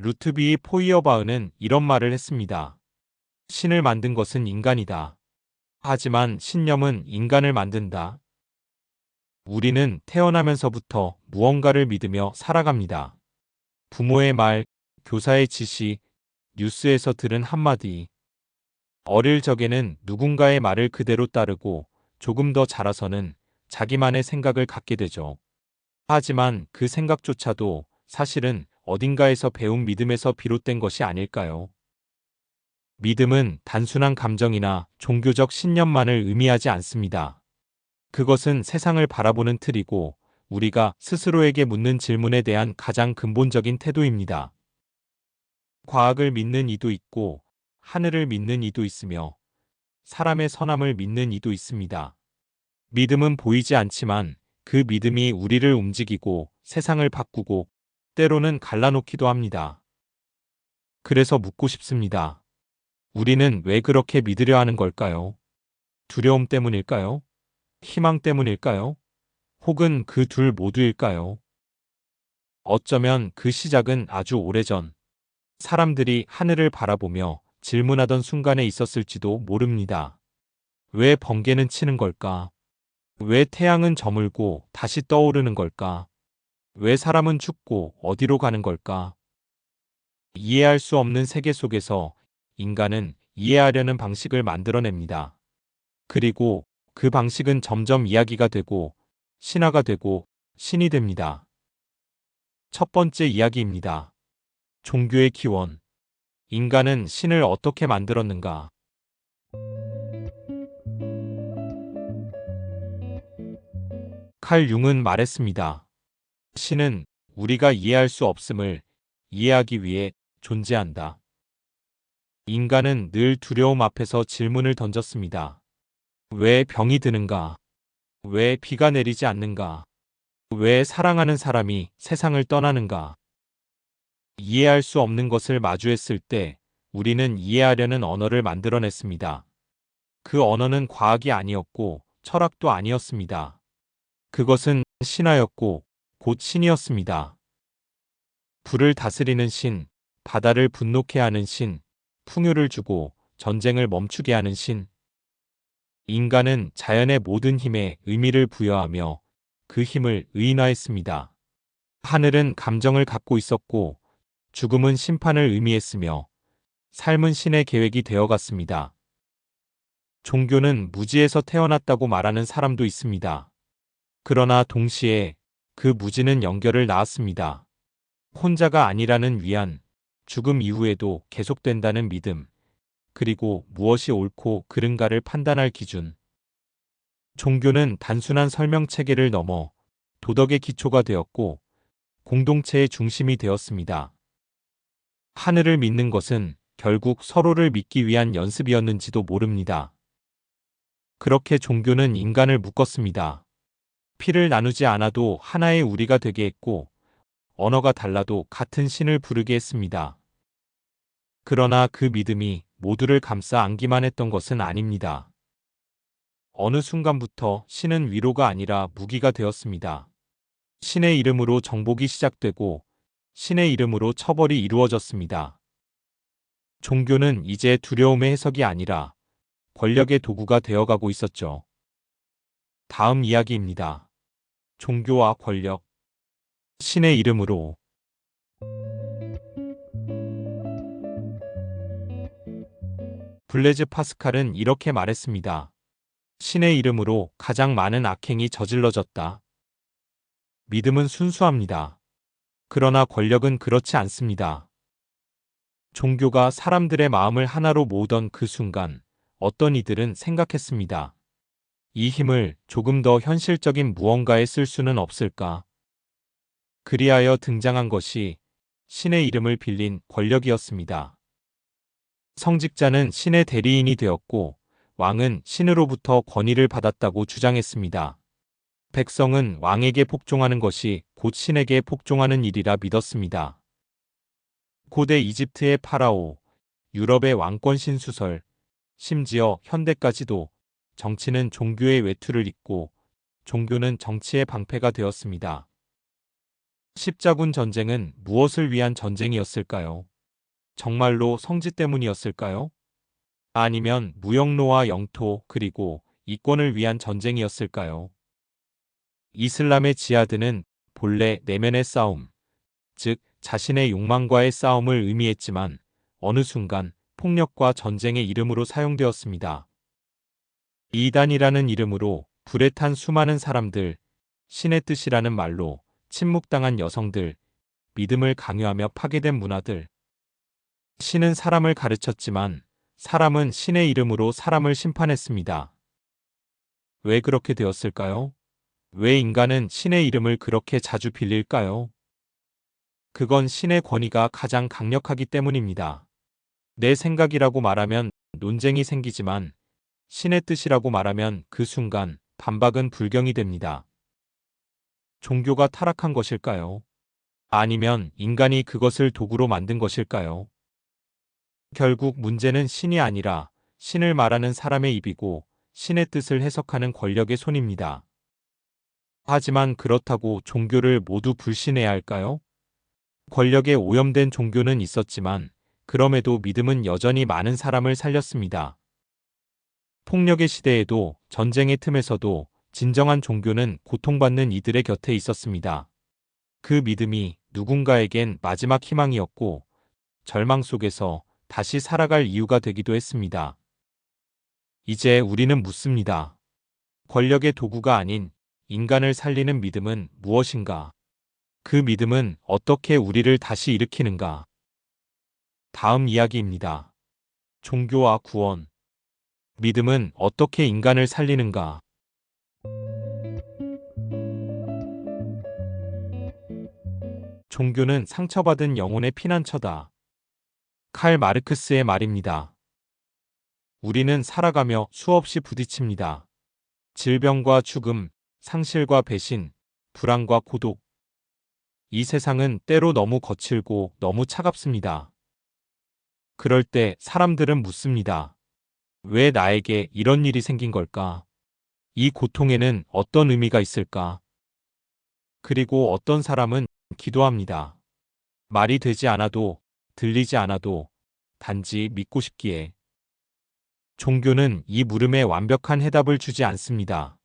루트비 포이어바흐는 이런 말을 했습니다. 신을 만든 것은 인간이다. 하지만 신념은 인간을 만든다. 우리는 태어나면서부터 무언가를 믿으며 살아갑니다. 부모의 말, 교사의 지시, 뉴스에서 들은 한마디. 어릴 적에는 누군가의 말을 그대로 따르고 조금 더 자라서는 자기만의 생각을 갖게 되죠. 하지만 그 생각조차도 사실은 어딘가에서 배운 믿음에서 비롯된 것이 아닐까요? 믿음은 단순한 감정이나 종교적 신념만을 의미하지 않습니다. 그것은 세상을 바라보는 틀이고 우리가 스스로에게 묻는 질문에 대한 가장 근본적인 태도입니다. 과학을 믿는 이도 있고 하늘을 믿는 이도 있으며 사람의 선함을 믿는 이도 있습니다. 믿음은 보이지 않지만 그 믿음이 우리를 움직이고 세상을 바꾸고 때로는 갈라놓기도 합니다. 그래서 묻고 싶습니다. 우리는 왜 그렇게 믿으려 하는 걸까요? 두려움 때문일까요? 희망 때문일까요? 혹은 그 둘 모두일까요? 어쩌면 그 시작은 아주 오래전 사람들이 하늘을 바라보며 질문하던 순간에 있었을지도 모릅니다. 왜 번개는 치는 걸까? 왜 태양은 저물고 다시 떠오르는 걸까? 왜 사람은 죽고 어디로 가는 걸까? 이해할 수 없는 세계 속에서 인간은 이해하려는 방식을 만들어냅니다. 그리고 그 방식은 점점 이야기가 되고 신화가 되고 신이 됩니다. 첫 번째 이야기입니다. 종교의 기원. 인간은 신을 어떻게 만들었는가? 칼 융은 말했습니다. 신은 우리가 이해할 수 없음을 이해하기 위해 존재한다. 인간은 늘 두려움 앞에서 질문을 던졌습니다. 왜 병이 드는가? 왜 비가 내리지 않는가? 왜 사랑하는 사람이 세상을 떠나는가? 이해할 수 없는 것을 마주했을 때 우리는 이해하려는 언어를 만들어냈습니다. 그 언어는 과학이 아니었고 철학도 아니었습니다. 그것은 신화였고 곧 신이었습니다. 불을 다스리는 신, 바다를 분노케 하는 신, 풍요를 주고 전쟁을 멈추게 하는 신. 인간은 자연의 모든 힘에 의미를 부여하며 그 힘을 의인화했습니다. 하늘은 감정을 갖고 있었고 죽음은 심판을 의미했으며 삶은 신의 계획이 되어갔습니다. 종교는 무지에서 태어났다고 말하는 사람도 있습니다. 그러나 동시에 그 무지는 연결을 낳았습니다. 혼자가 아니라는 위안, 죽음 이후에도 계속된다는 믿음, 그리고 무엇이 옳고 그른가를 판단할 기준. 종교는 단순한 설명 체계를 넘어 도덕의 기초가 되었고 공동체의 중심이 되었습니다. 하늘을 믿는 것은 결국 서로를 믿기 위한 연습이었는지도 모릅니다. 그렇게 종교는 인간을 묶었습니다. 피를 나누지 않아도 하나의 우리가 되게 했고 언어가 달라도 같은 신을 부르게 했습니다. 그러나 그 믿음이 모두를 감싸 안기만 했던 것은 아닙니다. 어느 순간부터 신은 위로가 아니라 무기가 되었습니다. 신의 이름으로 정복이 시작되고 신의 이름으로 처벌이 이루어졌습니다. 종교는 이제 두려움의 해석이 아니라 권력의 도구가 되어가고 있었죠. 다음 이야기입니다. 종교와 권력. 신의 이름으로. 블레즈 파스칼은 이렇게 말했습니다. 신의 이름으로 가장 많은 악행이 저질러졌다. 믿음은 순수합니다. 그러나 권력은 그렇지 않습니다. 종교가 사람들의 마음을 하나로 모으던 그 순간 어떤 이들은 생각했습니다. 이 힘을 조금 더 현실적인 무언가에 쓸 수는 없을까? 그리하여 등장한 것이 신의 이름을 빌린 권력이었습니다. 성직자는 신의 대리인이 되었고 왕은 신으로부터 권위를 받았다고 주장했습니다. 백성은 왕에게 복종하는 것이 곧 신에게 복종하는 일이라 믿었습니다. 고대 이집트의 파라오, 유럽의 왕권 신수설, 심지어 현대까지도 정치는 종교의 외투를 입고 종교는 정치의 방패가 되었습니다. 십자군 전쟁은 무엇을 위한 전쟁이었을까요? 정말로 성지 때문이었을까요? 아니면 무역로와 영토 그리고 이권을 위한 전쟁이었을까요? 이슬람의 지하드는 본래 내면의 싸움, 즉 자신의 욕망과의 싸움을 의미했지만 어느 순간 폭력과 전쟁의 이름으로 사용되었습니다. 이단이라는 이름으로 불에 탄 수많은 사람들, 신의 뜻이라는 말로 침묵당한 여성들, 믿음을 강요하며 파괴된 문화들. 신은 사람을 가르쳤지만 사람은 신의 이름으로 사람을 심판했습니다. 왜 그렇게 되었을까요? 왜 인간은 신의 이름을 그렇게 자주 빌릴까요? 그건 신의 권위가 가장 강력하기 때문입니다. 내 생각이라고 말하면 논쟁이 생기지만 신의 뜻이라고 말하면 그 순간 반박은 불경이 됩니다. 종교가 타락한 것일까요? 아니면 인간이 그것을 도구로 만든 것일까요? 결국 문제는 신이 아니라 신을 말하는 사람의 입이고 신의 뜻을 해석하는 권력의 손입니다. 하지만 그렇다고 종교를 모두 불신해야 할까요? 권력에 오염된 종교는 있었지만 그럼에도 믿음은 여전히 많은 사람을 살렸습니다. 폭력의 시대에도 전쟁의 틈에서도 진정한 종교는 고통받는 이들의 곁에 있었습니다. 그 믿음이 누군가에겐 마지막 희망이었고 절망 속에서 다시 살아갈 이유가 되기도 했습니다. 이제 우리는 묻습니다. 권력의 도구가 아닌 인간을 살리는 믿음은 무엇인가? 그 믿음은 어떻게 우리를 다시 일으키는가? 다음 이야기입니다. 종교와 구원. 믿음은 어떻게 인간을 살리는가? 종교는 상처받은 영혼의 피난처다. 칼 마르크스의 말입니다. 우리는 살아가며 수없이 부딪힙니다. 질병과 죽음, 상실과 배신, 불안과 고독. 이 세상은 때로 너무 거칠고 너무 차갑습니다. 그럴 때 사람들은 묻습니다. 왜 나에게 이런 일이 생긴 걸까? 이 고통에는 어떤 의미가 있을까? 그리고 어떤 사람은 기도합니다. 말이 되지 않아도, 들리지 않아도, 단지 믿고 싶기에. 종교는 이 물음에 완벽한 해답을 주지 않습니다.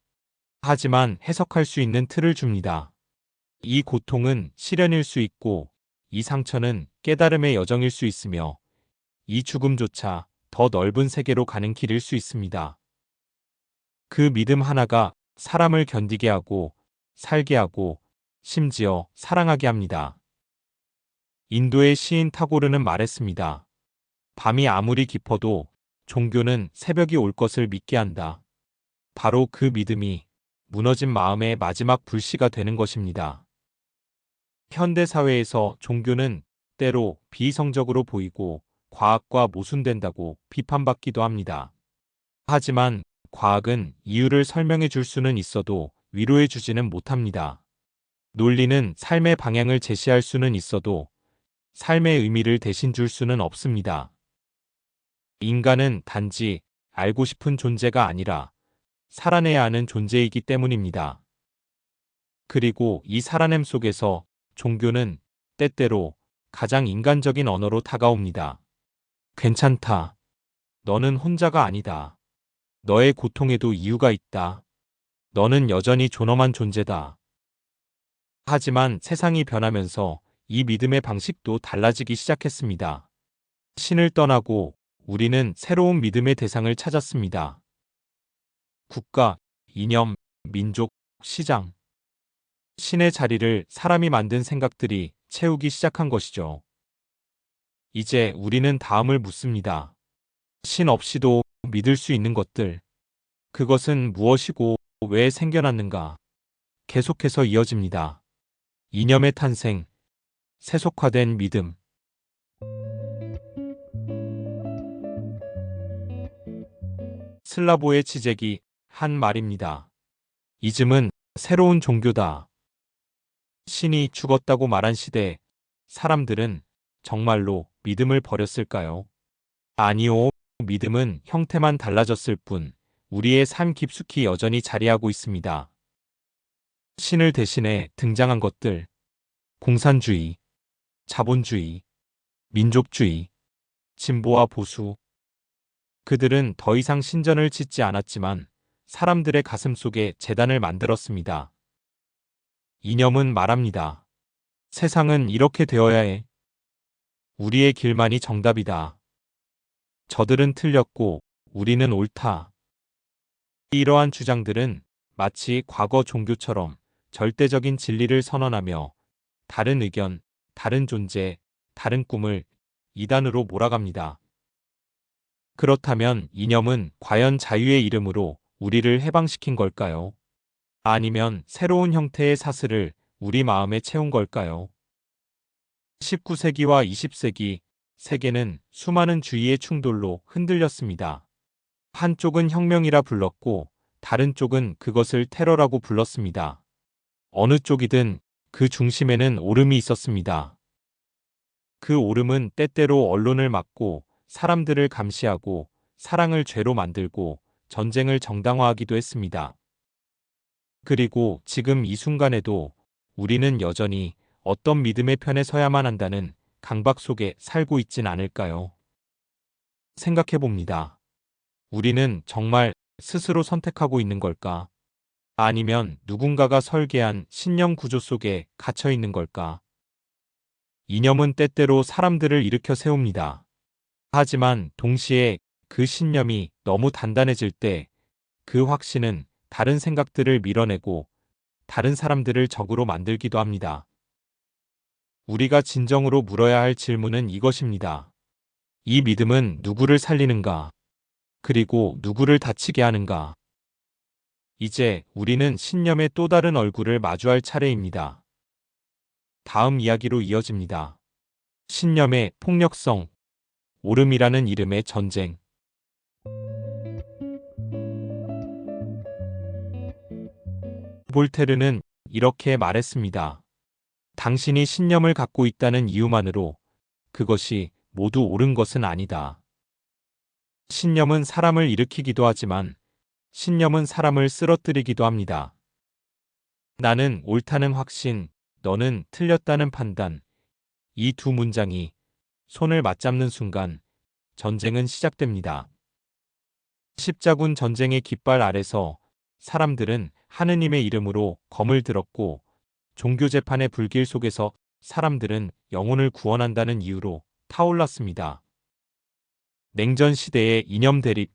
하지만 해석할 수 있는 틀을 줍니다. 이 고통은 시련일 수 있고, 이 상처는 깨달음의 여정일 수 있으며, 이 죽음조차 더 넓은 세계로 가는 길일 수 있습니다. 그 믿음 하나가 사람을 견디게 하고, 살게 하고, 심지어 사랑하게 합니다. 인도의 시인 타고르는 말했습니다. 밤이 아무리 깊어도 종교는 새벽이 올 것을 믿게 한다. 바로 그 믿음이 무너진 마음의 마지막 불씨가 되는 것입니다. 현대 사회에서 종교는 때로 비이성적으로 보이고 과학과 모순된다고 비판받기도 합니다. 하지만 과학은 이유를 설명해 줄 수는 있어도 위로해 주지는 못합니다. 논리는 삶의 방향을 제시할 수는 있어도 삶의 의미를 대신 줄 수는 없습니다. 인간은 단지 알고 싶은 존재가 아니라 살아내야 하는 존재이기 때문입니다. 그리고 이 살아냄 속에서 종교는 때때로 가장 인간적인 언어로 다가옵니다. 괜찮다. 너는 혼자가 아니다. 너의 고통에도 이유가 있다. 너는 여전히 존엄한 존재다. 하지만 세상이 변하면서 이 믿음의 방식도 달라지기 시작했습니다. 신을 떠나고 우리는 새로운 믿음의 대상을 찾았습니다. 국가, 이념, 민족, 시장. 신의 자리를 사람이 만든 생각들이 채우기 시작한 것이죠. 이제 우리는 다음을 묻습니다. 신 없이도 믿을 수 있는 것들. 그것은 무엇이고 왜 생겨났는가? 계속해서 이어집니다. 이념의 탄생, 세속화된 믿음. 슬라보의 치재기 한 말입니다. 이즘은 새로운 종교다. 신이 죽었다고 말한 시대, 사람들은 정말로 믿음을 버렸을까요? 아니요, 믿음은 형태만 달라졌을 뿐, 우리의 삶 깊숙이 여전히 자리하고 있습니다. 신을 대신해 등장한 것들, 공산주의, 자본주의, 민족주의, 진보와 보수. 그들은 더 이상 신전을 짓지 않았지만 사람들의 가슴 속에 제단을 만들었습니다. 이념은 말합니다. 세상은 이렇게 되어야 해. 우리의 길만이 정답이다. 저들은 틀렸고 우리는 옳다. 이러한 주장들은 마치 과거 종교처럼 절대적인 진리를 선언하며 다른 의견, 다른 존재, 다른 꿈을 이단으로 몰아갑니다. 그렇다면 이념은 과연 자유의 이름으로 우리를 해방시킨 걸까요? 아니면 새로운 형태의 사슬을 우리 마음에 채운 걸까요? 19세기와 20세기, 세계는 수많은 주의의 충돌로 흔들렸습니다. 한쪽은 혁명이라 불렀고, 다른 쪽은 그것을 테러라고 불렀습니다. 어느 쪽이든 그 중심에는 오름이 있었습니다. 그 오름은 때때로 언론을 막고, 사람들을 감시하고, 사랑을 죄로 만들고, 전쟁을 정당화하기도 했습니다. 그리고 지금 이 순간에도 우리는 여전히 어떤 믿음의 편에 서야만 한다는 강박 속에 살고 있진 않을까요? 생각해 봅니다. 우리는 정말 스스로 선택하고 있는 걸까? 아니면 누군가가 설계한 신념 구조 속에 갇혀 있는 걸까? 이념은 때때로 사람들을 일으켜 세웁니다. 하지만 동시에 그 신념이 너무 단단해질 때 그 확신은 다른 생각들을 밀어내고 다른 사람들을 적으로 만들기도 합니다. 우리가 진정으로 물어야 할 질문은 이것입니다. 이 믿음은 누구를 살리는가? 그리고 누구를 다치게 하는가? 이제 우리는 신념의 또 다른 얼굴을 마주할 차례입니다. 다음 이야기로 이어집니다. 신념의 폭력성, 오름이라는 이름의 전쟁. 볼테르는 이렇게 말했습니다. 당신이 신념을 갖고 있다는 이유만으로 그것이 모두 옳은 것은 아니다. 신념은 사람을 일으키기도 하지만 신념은 사람을 쓰러뜨리기도 합니다. 나는 옳다는 확신, 너는 틀렸다는 판단. 이 두 문장이 손을 맞잡는 순간 전쟁은 시작됩니다. 십자군 전쟁의 깃발 아래서 사람들은 하느님의 이름으로 검을 들었고 종교 재판의 불길 속에서 사람들은 영혼을 구원한다는 이유로 타올랐습니다. 냉전 시대의 이념 대립,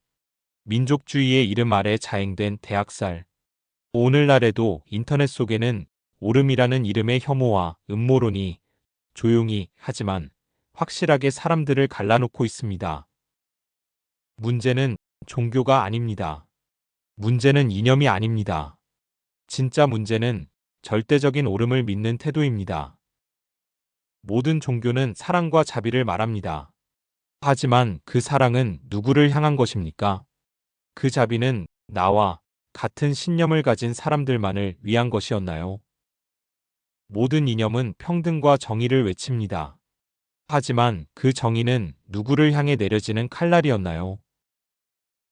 민족주의의 이름 아래 자행된 대학살. 오늘날에도 인터넷 속에는 오름이라는 이름의 혐오와 음모론이 조용히 하지만 확실하게 사람들을 갈라놓고 있습니다. 문제는 종교가 아닙니다. 문제는 이념이 아닙니다. 진짜 문제는 절대적인 옳음을 믿는 태도입니다. 모든 종교는 사랑과 자비를 말합니다. 하지만 그 사랑은 누구를 향한 것입니까? 그 자비는 나와 같은 신념을 가진 사람들만을 위한 것이었나요? 모든 이념은 평등과 정의를 외칩니다. 하지만 그 정의는 누구를 향해 내려지는 칼날이었나요?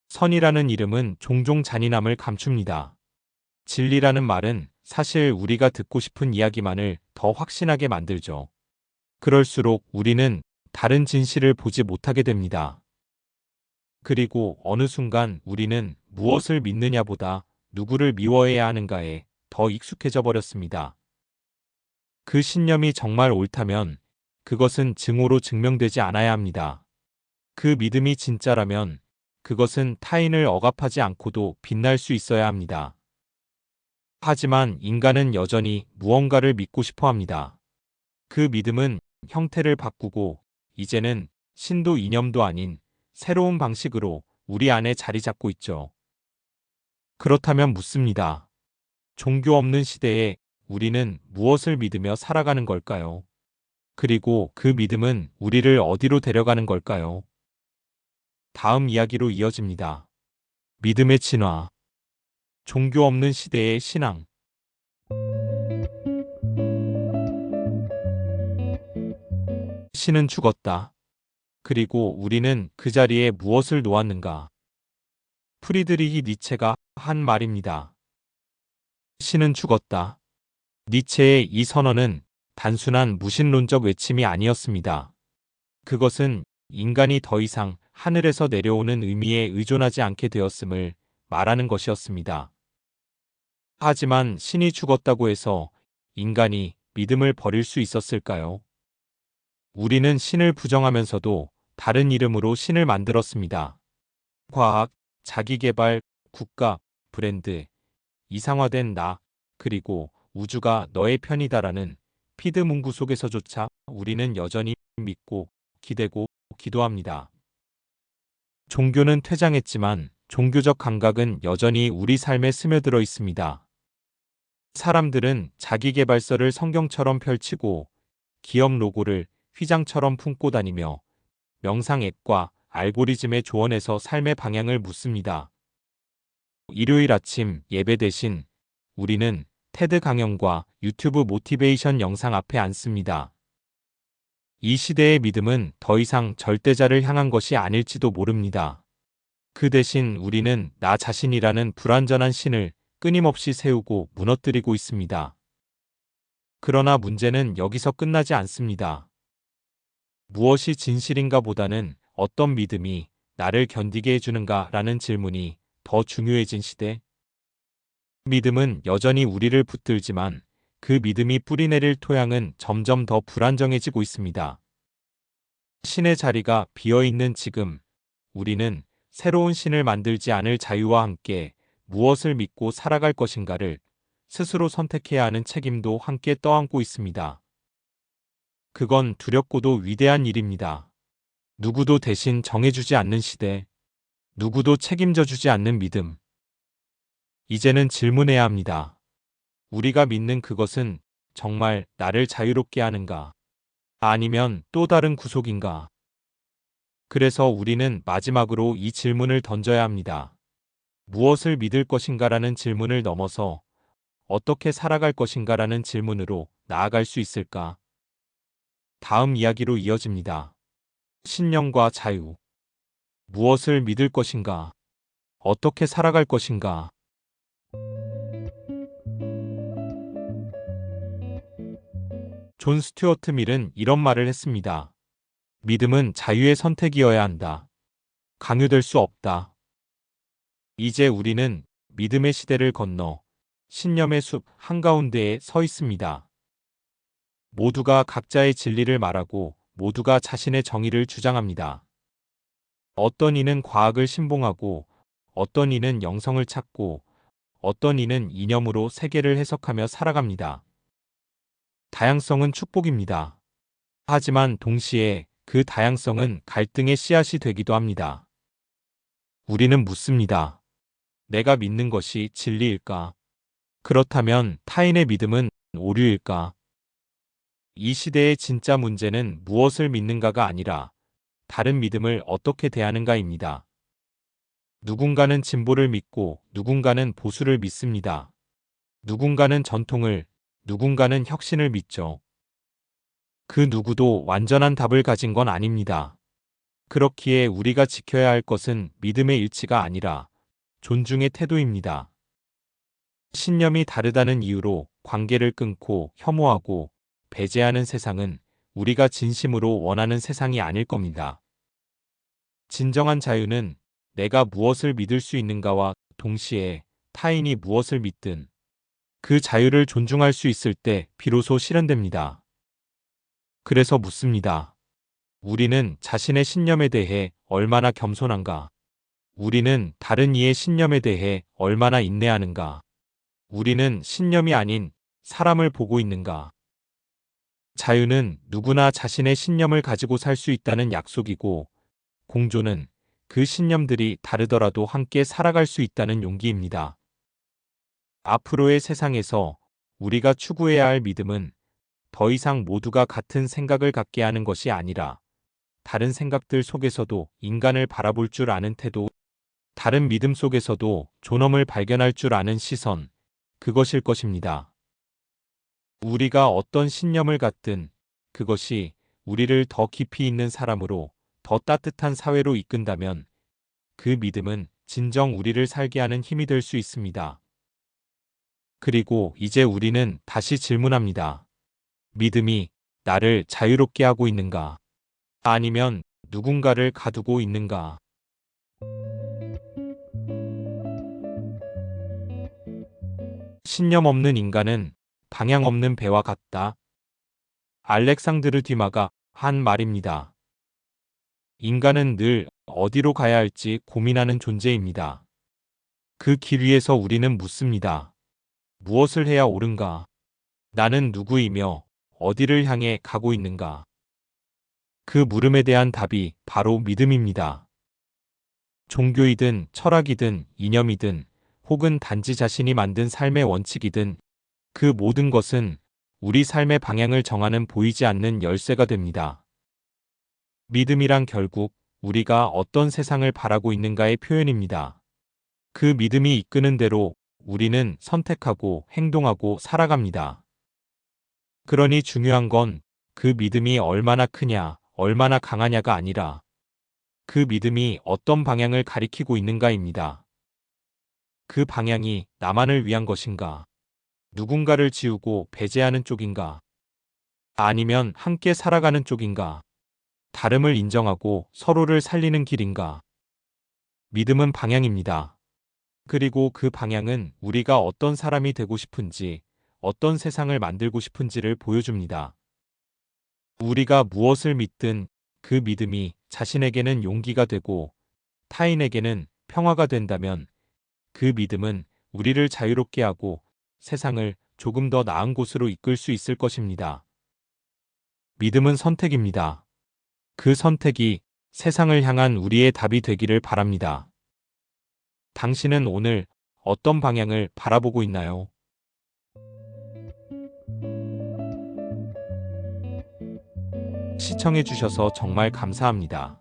선이라는 이름은 종종 잔인함을 감춥니다. 진리라는 말은 사실 우리가 듣고 싶은 이야기만을 더 확신하게 만들죠. 그럴수록 우리는 다른 진실을 보지 못하게 됩니다. 그리고 어느 순간 우리는 무엇을 믿느냐보다 누구를 미워해야 하는가에 더 익숙해져 버렸습니다. 그 신념이 정말 옳다면 그것은 증오로 증명되지 않아야 합니다. 그 믿음이 진짜라면 그것은 타인을 억압하지 않고도 빛날 수 있어야 합니다. 하지만 인간은 여전히 무언가를 믿고 싶어 합니다. 그 믿음은 형태를 바꾸고 이제는 신도 이념도 아닌 새로운 방식으로 우리 안에 자리 잡고 있죠. 그렇다면 묻습니다. 종교 없는 시대에 우리는 무엇을 믿으며 살아가는 걸까요? 그리고 그 믿음은 우리를 어디로 데려가는 걸까요? 다음 이야기로 이어집니다. 믿음의 진화. 종교 없는 시대의 신앙. 신은 죽었다. 그리고 우리는 그 자리에 무엇을 놓았는가? 프리드리히 니체가 한 말입니다. 신은 죽었다. 니체의 이 선언은 단순한 무신론적 외침이 아니었습니다. 그것은 인간이 더 이상 하늘에서 내려오는 의미에 의존하지 않게 되었음을 말하는 것이었습니다. 하지만 신이 죽었다고 해서 인간이 믿음을 버릴 수 있었을까요? 우리는 신을 부정하면서도 다른 이름으로 신을 만들었습니다. 과학, 자기개발, 국가, 브랜드, 이상화된 나, 그리고 우주가 너의 편이다라는 피드 문구 속에서조차 우리는 여전히 믿고 기대고 기도합니다. 종교는 퇴장했지만 종교적 감각은 여전히 우리 삶에 스며들어 있습니다. 사람들은 자기계발서를 성경처럼 펼치고 기업 로고를 휘장처럼 품고 다니며 명상 앱과 알고리즘의 조언에서 삶의 방향을 묻습니다. 일요일 아침 예배 대신 우리는 테드 강연과 유튜브 모티베이션 영상 앞에 앉습니다. 이 시대의 믿음은 더 이상 절대자를 향한 것이 아닐지도 모릅니다. 그 대신 우리는 나 자신이라는 불완전한 신을 끊임없이 세우고 무너뜨리고 있습니다. 그러나 문제는 여기서 끝나지 않습니다. 무엇이 진실인가 보다는 어떤 믿음이 나를 견디게 해주는가라는 질문이 더 중요해진 시대. 믿음은 여전히 우리를 붙들지만 그 믿음이 뿌리내릴 토양은 점점 더 불안정해지고 있습니다. 신의 자리가 비어있는 지금, 우리는 새로운 신을 만들지 않을 자유와 함께 무엇을 믿고 살아갈 것인가를 스스로 선택해야 하는 책임도 함께 떠안고 있습니다. 그건 두렵고도 위대한 일입니다. 누구도 대신 정해주지 않는 시대, 누구도 책임져 주지 않는 믿음. 이제는 질문해야 합니다. 우리가 믿는 그것은 정말 나를 자유롭게 하는가? 아니면 또 다른 구속인가? 그래서 우리는 마지막으로 이 질문을 던져야 합니다. 무엇을 믿을 것인가라는 질문을 넘어서 어떻게 살아갈 것인가라는 질문으로 나아갈 수 있을까? 다음 이야기로 이어집니다. 신념과 자유. 무엇을 믿을 것인가? 어떻게 살아갈 것인가? 존 스튜어트 밀은 이런 말을 했습니다. 믿음은 자유의 선택이어야 한다. 강요될 수 없다. 이제 우리는 믿음의 시대를 건너 신념의 숲 한가운데에 서 있습니다. 모두가 각자의 진리를 말하고 모두가 자신의 정의를 주장합니다. 어떤 이는 과학을 신봉하고 어떤 이는 영성을 찾고 어떤 이는 이념으로 세계를 해석하며 살아갑니다. 다양성은 축복입니다. 하지만 동시에 그 다양성은 갈등의 씨앗이 되기도 합니다. 우리는 묻습니다. 내가 믿는 것이 진리일까? 그렇다면 타인의 믿음은 오류일까? 이 시대의 진짜 문제는 무엇을 믿는가가 아니라 다른 믿음을 어떻게 대하는가입니다. 누군가는 진보를 믿고 누군가는 보수를 믿습니다. 누군가는 전통을, 누군가는 혁신을 믿죠. 그 누구도 완전한 답을 가진 건 아닙니다. 그렇기에 우리가 지켜야 할 것은 믿음의 일치가 아니라 존중의 태도입니다. 신념이 다르다는 이유로 관계를 끊고 혐오하고 배제하는 세상은 우리가 진심으로 원하는 세상이 아닐 겁니다. 진정한 자유는 내가 무엇을 믿을 수 있는가와 동시에 타인이 무엇을 믿든 그 자유를 존중할 수 있을 때 비로소 실현됩니다. 그래서 묻습니다. 우리는 자신의 신념에 대해 얼마나 겸손한가? 우리는 다른 이의 신념에 대해 얼마나 인내하는가? 우리는 신념이 아닌 사람을 보고 있는가? 자유는 누구나 자신의 신념을 가지고 살 수 있다는 약속이고, 공존은 그 신념들이 다르더라도 함께 살아갈 수 있다는 용기입니다. 앞으로의 세상에서 우리가 추구해야 할 믿음은 더 이상 모두가 같은 생각을 갖게 하는 것이 아니라 다른 생각들 속에서도 인간을 바라볼 줄 아는 태도, 다른 믿음 속에서도 존엄을 발견할 줄 아는 시선, 그것일 것입니다. 우리가 어떤 신념을 갖든 그것이 우리를 더 깊이 있는 사람으로, 더 따뜻한 사회로 이끈다면 그 믿음은 진정 우리를 살게 하는 힘이 될 수 있습니다. 그리고 이제 우리는 다시 질문합니다. 믿음이 나를 자유롭게 하고 있는가? 아니면 누군가를 가두고 있는가? 신념 없는 인간은 방향 없는 배와 같다. 알렉상드르 뒤마가 한 말입니다. 인간은 늘 어디로 가야 할지 고민하는 존재입니다. 그 길 위에서 우리는 묻습니다. 무엇을 해야 옳은가? 나는 누구이며 어디를 향해 가고 있는가? 그 물음에 대한 답이 바로 믿음입니다. 종교이든 철학이든 이념이든 혹은 단지 자신이 만든 삶의 원칙이든 그 모든 것은 우리 삶의 방향을 정하는 보이지 않는 열쇠가 됩니다. 믿음이란 결국 우리가 어떤 세상을 바라고 있는가의 표현입니다. 그 믿음이 이끄는 대로 우리는 선택하고 행동하고 살아갑니다. 그러니 중요한 건 그 믿음이 얼마나 크냐, 얼마나 강하냐가 아니라 그 믿음이 어떤 방향을 가리키고 있는가입니다. 그 방향이 나만을 위한 것인가? 누군가를 지우고 배제하는 쪽인가? 아니면 함께 살아가는 쪽인가? 다름을 인정하고 서로를 살리는 길인가? 믿음은 방향입니다. 그리고 그 방향은 우리가 어떤 사람이 되고 싶은지, 어떤 세상을 만들고 싶은지를 보여줍니다. 우리가 무엇을 믿든 그 믿음이 자신에게는 용기가 되고 타인에게는 평화가 된다면 그 믿음은 우리를 자유롭게 하고 세상을 조금 더 나은 곳으로 이끌 수 있을 것입니다. 믿음은 선택입니다. 그 선택이 세상을 향한 우리의 답이 되기를 바랍니다. 당신은 오늘 어떤 방향을 바라보고 있나요? 시청해주셔서 정말 감사합니다.